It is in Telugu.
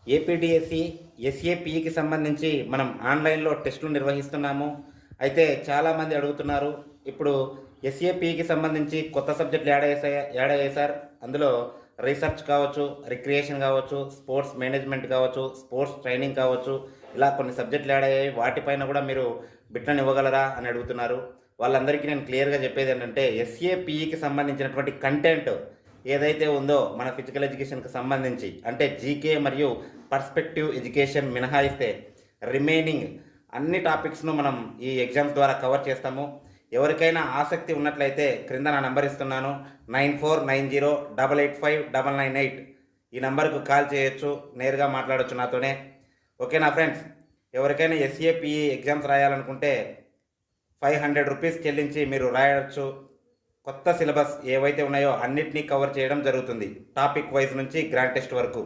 ఏపీడీఎస్సీ, ఎస్ఏపిఈకి సంబంధించి మనం ఆన్లైన్లో టెస్టులు నిర్వహిస్తున్నాము. అయితే చాలామంది అడుగుతున్నారు, ఇప్పుడు ఎస్ఏపిఈకి సంబంధించి కొత్త సబ్జెక్టులు యాడ్ అయ్యాయి సార్. అందులో రీసెర్చ్ కావచ్చు, రిక్రియేషన్ కావచ్చు, స్పోర్ట్స్ మేనేజ్మెంట్ కావచ్చు, స్పోర్ట్స్ ట్రైనింగ్ కావచ్చు, ఇలా కొన్ని సబ్జెక్టులు యాడ్ అయ్యాయి. వాటిపైన కూడా మీరు బిట్లను ఇవ్వగలరా అని అడుగుతున్నారు. వాళ్ళందరికీ నేను క్లియర్గా చెప్పేది ఏంటంటే, ఎస్ఏపిఈకి సంబంధించినటువంటి కంటెంట్ ఏదైతే ఉందో మన ఫిజికల్ ఎడ్యుకేషన్కి సంబంధించి, అంటే జీకే మరియు పర్స్పెక్టివ్ ఎడ్యుకేషన్ మినహాయిస్తే రిమైనింగ్ అన్ని టాపిక్స్ను మనం ఈ ఎగ్జామ్స్ ద్వారా కవర్ చేస్తాము. ఎవరికైనా ఆసక్తి ఉన్నట్లయితే క్రింద నా నంబర్ ఇస్తున్నాను, 9490885998. ఈ నంబర్కు కాల్ చేయొచ్చు, నేరుగా మాట్లాడొచ్చు నాతోనే. ఓకేనా ఫ్రెండ్స్? ఎవరికైనా ఎస్ఏపిఈ ఎగ్జామ్స్ రాయాలనుకుంటే 500 రూపీస్ చెల్లించి మీరు రాయవచ్చు. కొత్త సిలబస్ ఏవైతే ఉన్నాయో అన్నిటినీ కవర్ చేయడం జరుగుతుంది, టాపిక్ వైజ్ నుంచి గ్రాండ్ టెస్ట్ వరకు.